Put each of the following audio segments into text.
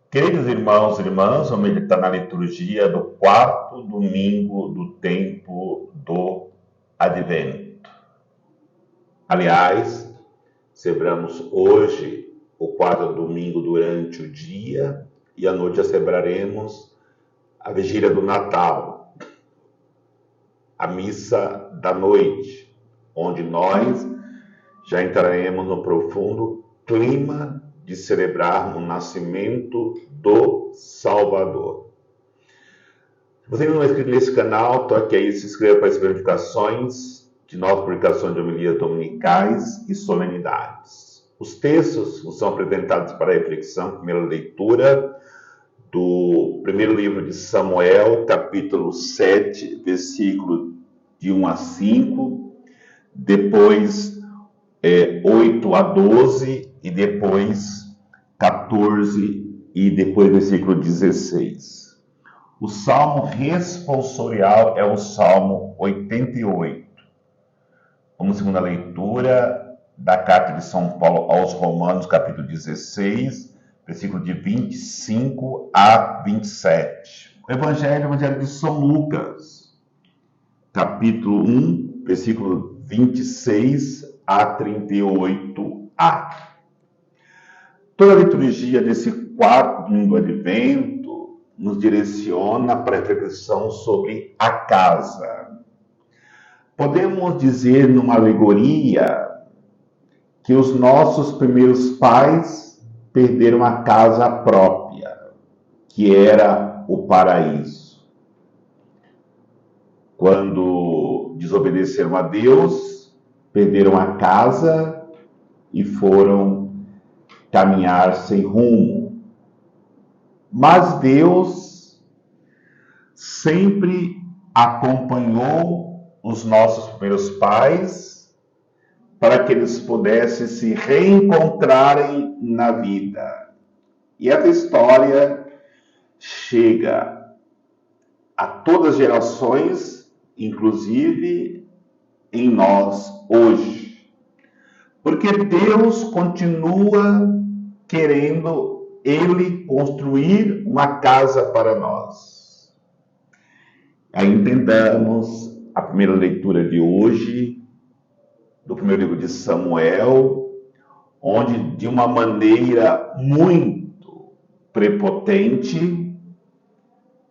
Queridos irmãos e irmãs, vamos meditar na liturgia do quarto domingo do tempo do Advento. Aliás, celebramos hoje o quarto domingo durante o dia e à noite celebraremos a vigília do Natal, a missa da noite, onde nós já entraremos no profundo clima de celebrar o nascimento do Salvador. Se você não é inscrito nesse canal, toque aí, se inscreva para as notificações de novas publicações de homilias dominicais e solenidades. Os textos nos são apresentados para reflexão, primeira leitura do primeiro livro de Samuel, capítulo 7, versículo de 1 a 5, depois 8 a 12 e depois 14 e depois versículo 16. O salmo responsorial é o Salmo 88. Vamos segunda leitura da carta de São Paulo aos Romanos, capítulo 16, versículo de 25 a 27. O Evangelho de São Lucas, capítulo 1, versículo 26 a 38a. Toda a liturgia desse quarto domingo do Advento nos direciona para a reflexão sobre a casa. Podemos dizer, numa alegoria, que os nossos primeiros pais perderam a casa própria, que era o paraíso. Quando desobedeceram a Deus, perderam a casa e foram caminhar sem rumo. Mas Deus sempre acompanhou os nossos primeiros pais para que eles pudessem se reencontrarem na vida. E essa história chega a todas as gerações, inclusive em nós hoje. Porque Deus continua querendo Ele construir uma casa para nós. Aí entendamos a primeira leitura de hoje, do primeiro livro de Samuel, onde de uma maneira muito prepotente,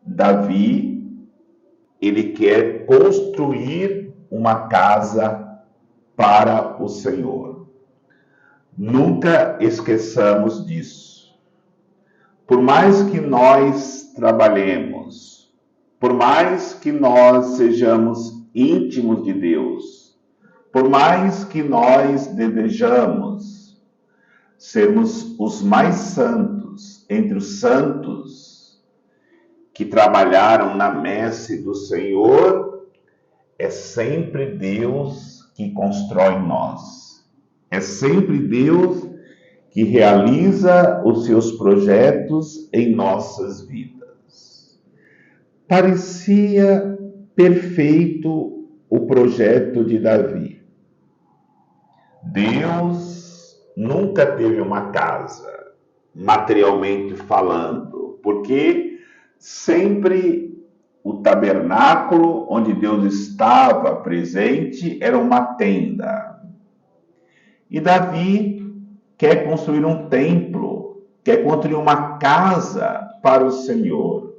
Davi, ele quer construir uma casa para o Senhor. Nunca esqueçamos disso. Por mais que nós trabalhemos, por mais que nós sejamos íntimos de Deus, por mais que nós desejamos sermos os mais santos entre os santos que trabalharam na messe do Senhor, é sempre Deus que constrói em nós. É sempre Deus que realiza os seus projetos em nossas vidas. Parecia perfeito o projeto de Davi. Deus nunca teve uma casa, materialmente falando, porque sempre o tabernáculo onde Deus estava presente era uma tenda. E Davi quer construir um templo, quer construir uma casa para o Senhor.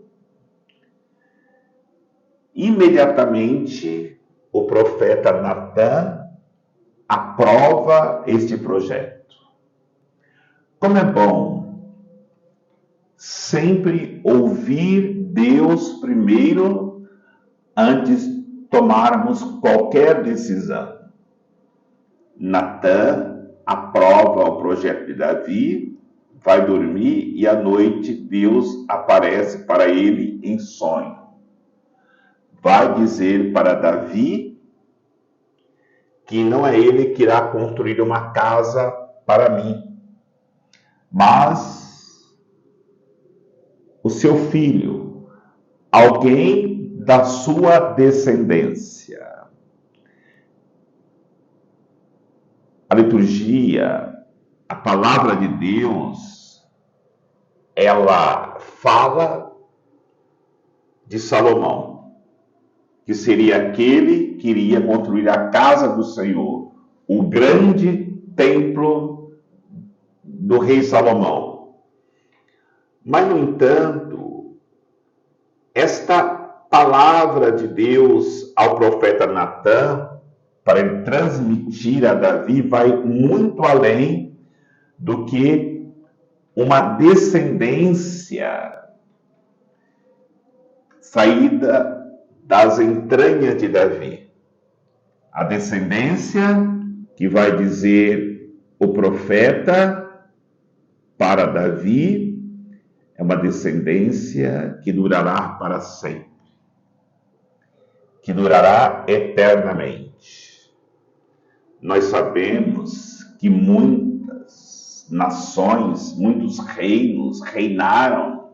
Imediatamente, o profeta Natã aprova este projeto. Como é bom sempre ouvir Deus primeiro antes de tomarmos qualquer decisão. Natã aprova o projeto de Davi, vai dormir e à noite Deus aparece para ele em sonho. Vai dizer para Davi que não é ele que irá construir uma casa para mim, mas o seu filho, alguém da sua descendência. A liturgia, a palavra de Deus, ela fala de Salomão, que seria aquele que iria construir a casa do Senhor, o grande templo do rei Salomão. Mas, no entanto, esta palavra de Deus ao profeta Natã, para ele transmitir a Davi, vai muito além do que uma descendência saída das entranhas de Davi. A descendência que vai dizer o profeta para Davi é uma descendência que durará para sempre, que durará eternamente. Nós sabemos que muitas nações, muitos reinos reinaram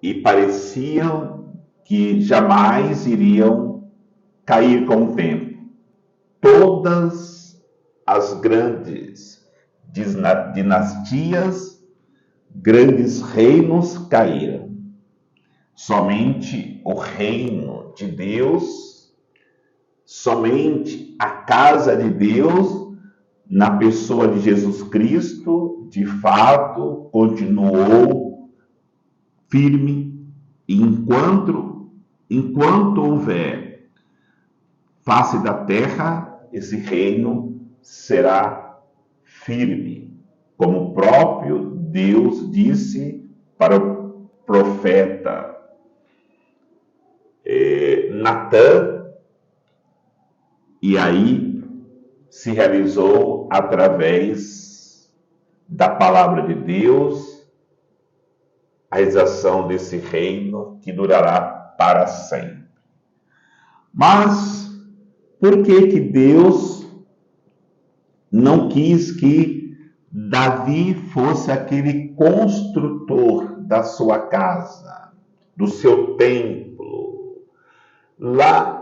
e pareciam que jamais iriam cair com o tempo. Todas as grandes dinastias, grandes reinos caíram. Somente o reino de Deus, somente a casa de Deus, na pessoa de Jesus Cristo, de fato, continuou firme. E enquanto houver face da terra, esse reino será firme, como o próprio Deus disse para o profeta Natã, e aí se realizou através da palavra de Deus a realização desse reino que durará para sempre. Mas por que Deus não quis que Davi fosse aquele construtor da sua casa, do seu templo? Lá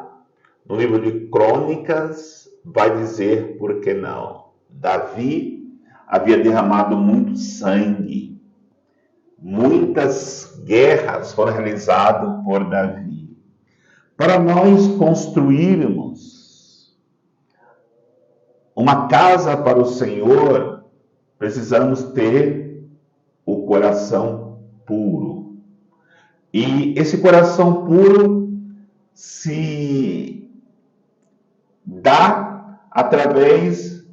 no livro de Crônicas vai dizer por que não. Davi havia derramado muito sangue. Muitas guerras foram realizadas por Davi. Para nós construirmos uma casa para o Senhor, precisamos ter o coração puro. E esse coração puro se dá através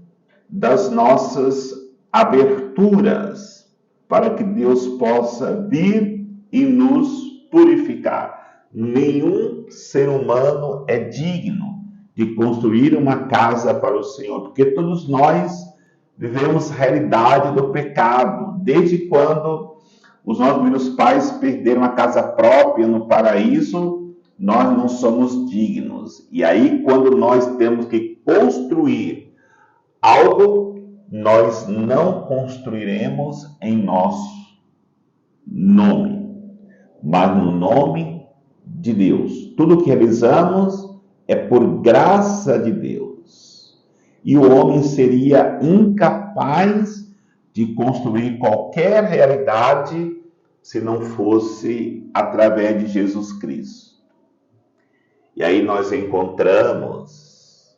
das nossas aberturas para que Deus possa vir e nos purificar. Nenhum ser humano é digno de construir uma casa para o Senhor, porque todos nós vivemos a realidade do pecado. Desde quando os nossos primeiros pais perderam a casa própria no paraíso, nós não somos dignos. E aí, quando nós temos que construir algo, nós não construiremos em nosso nome, mas no nome de Deus. Tudo que realizamos é por graça de Deus. E o homem seria incapaz de construir qualquer realidade se não fosse através de Jesus Cristo. E aí nós encontramos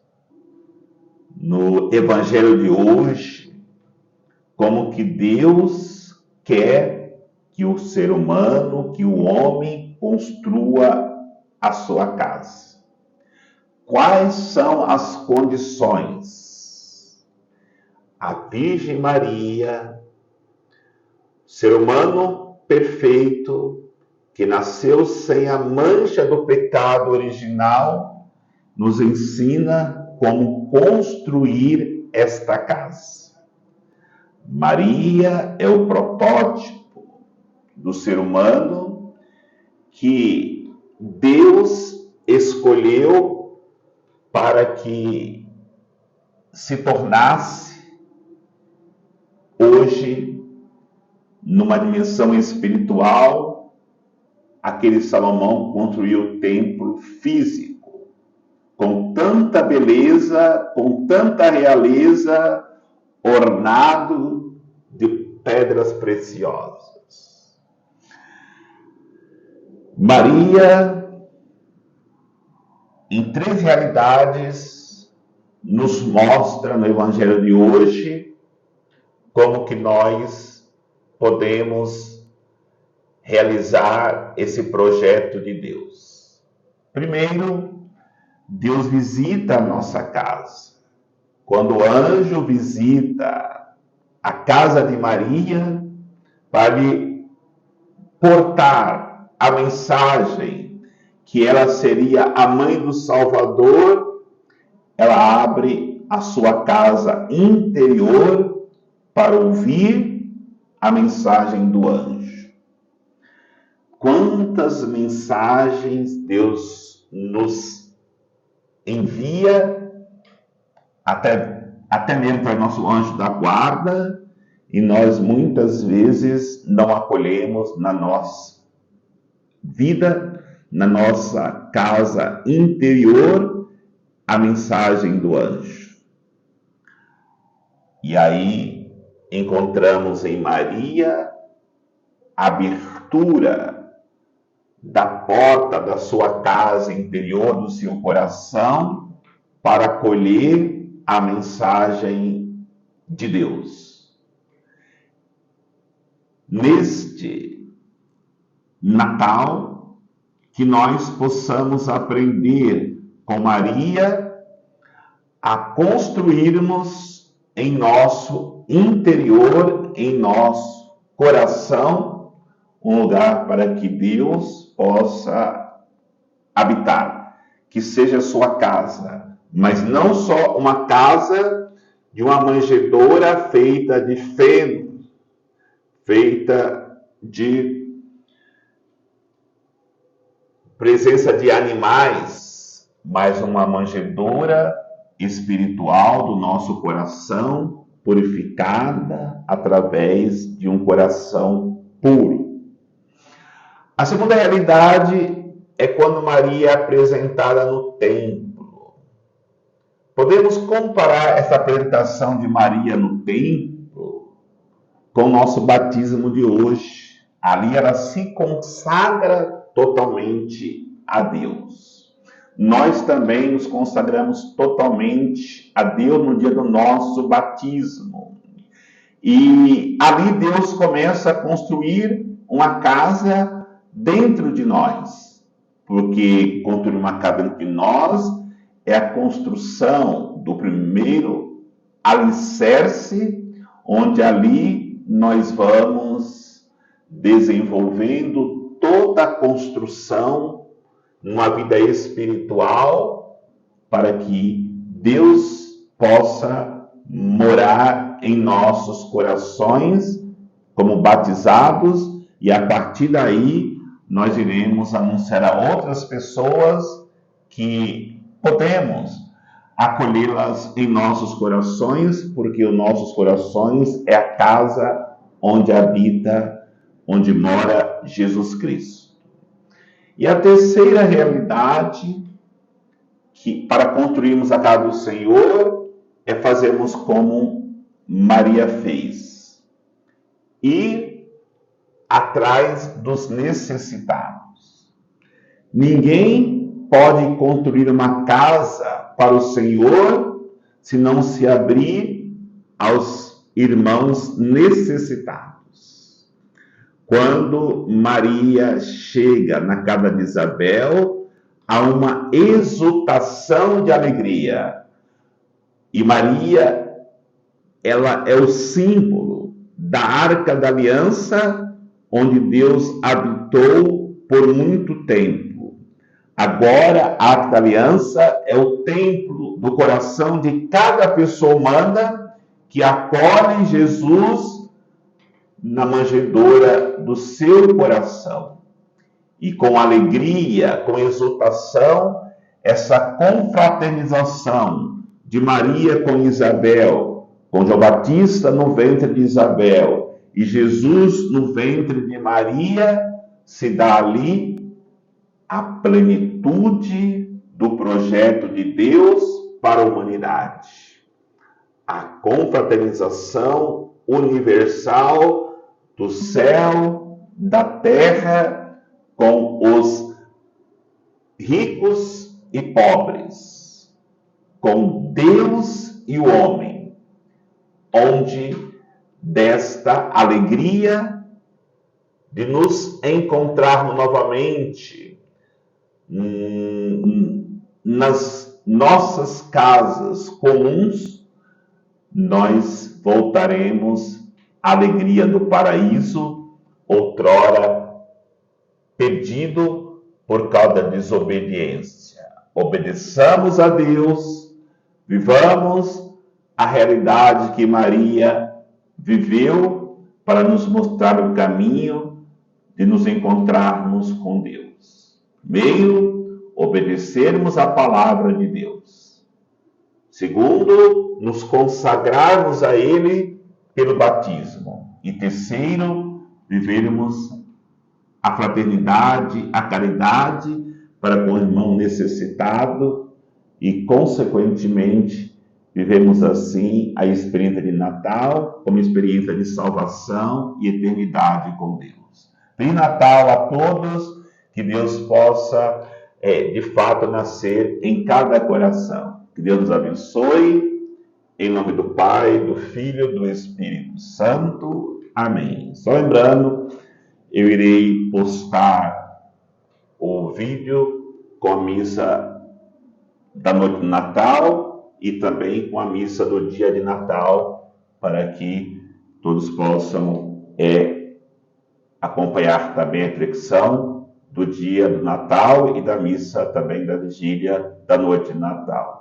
no Evangelho de hoje como que Deus quer que o ser humano, que o homem construa a sua casa. Quais são as condições? A Virgem Maria, ser humano perfeito, que nasceu sem a mancha do pecado original, nos ensina como construir esta casa. Maria é o protótipo do ser humano que Deus escolheu para que se tornasse hoje, numa dimensão espiritual, aquele Salomão construiu o templo físico, com tanta beleza, com tanta realeza, ornado de pedras preciosas. Maria, em 3 realidades, nos mostra no Evangelho de hoje como que nós podemos realizar esse projeto de Deus. Primeiro, Deus visita a nossa casa. Quando o anjo visita a casa de Maria para lhe portar a mensagem que ela seria a mãe do Salvador, ela abre a sua casa interior para ouvir a mensagem do anjo. Quantas mensagens Deus nos envia, até mesmo para nosso anjo da guarda, e nós muitas vezes não acolhemos na nossa vida, na nossa casa interior, a mensagem do anjo. E aí encontramos em Maria a abertura da porta da sua casa interior, do seu coração, para acolher a mensagem de Deus. Neste Natal, que nós possamos aprender com Maria a construirmos em nosso interior, em nosso coração, um lugar para que Deus possa habitar, que seja a sua casa, mas não só uma casa de uma manjedoura feita de feno, feita de presença de animais, mas uma manjedoura espiritual do nosso coração, purificada através de um coração puro. A segunda realidade é quando Maria é apresentada no templo. Podemos comparar essa apresentação de Maria no templo com o nosso batismo de hoje. Ali ela se consagra totalmente a Deus. Nós também nos consagramos totalmente a Deus no dia do nosso batismo. E ali Deus começa a construir uma casa dentro de nós. Porque construir uma casa entre nós é a construção do primeiro alicerce, onde ali nós vamos desenvolvendo toda a construção numa vida espiritual para que Deus possa morar em nossos corações como batizados, e a partir daí nós iremos anunciar a outras pessoas que podemos acolhê-las em nossos corações, porque os nossos corações é a casa onde habita, onde mora Jesus Cristo. E a terceira realidade, que para construirmos a casa do Senhor, é fazermos como Maria fez. Ir atrás dos necessitados. Ninguém pode construir uma casa para o Senhor se não se abrir aos irmãos necessitados. Quando Maria chega na casa de Isabel, há uma exultação de alegria. E Maria, ela é o símbolo da Arca da Aliança, onde Deus habitou por muito tempo. Agora, a Arca da Aliança é o templo do coração de cada pessoa humana que acolhe Jesus na manjedoura do seu coração. E com alegria, com exultação, essa confraternização de Maria com Isabel, com João Batista no ventre de Isabel e Jesus no ventre de Maria, se dá ali a plenitude do projeto de Deus para a humanidade. A confraternização, universal do céu, da terra, com os ricos e pobres, com Deus e o homem, onde desta alegria de nos encontrarmos novamente nas nossas casas comuns, nós voltaremos à alegria do paraíso, outrora perdido por causa da desobediência. Obedeçamos a Deus, vivamos a realidade que Maria viveu para nos mostrar o caminho de nos encontrarmos com Deus. Primeiro, obedecermos a palavra de Deus. Segundo, nos consagrarmos a Ele pelo batismo. E terceiro, vivermos a fraternidade, a caridade para com o irmão necessitado e, consequentemente, vivemos assim a experiência de Natal como experiência de salvação e eternidade com Deus. Feliz Natal a todos, que Deus possa, de fato, nascer em cada coração. Que Deus nos abençoe, em nome do Pai, do Filho e do Espírito Santo. Amém. Só lembrando, eu irei postar o vídeo com a missa da noite de Natal e também com a missa do dia de Natal, para que todos possam acompanhar também a reflexão do dia do Natal e da missa também da vigília da noite de Natal.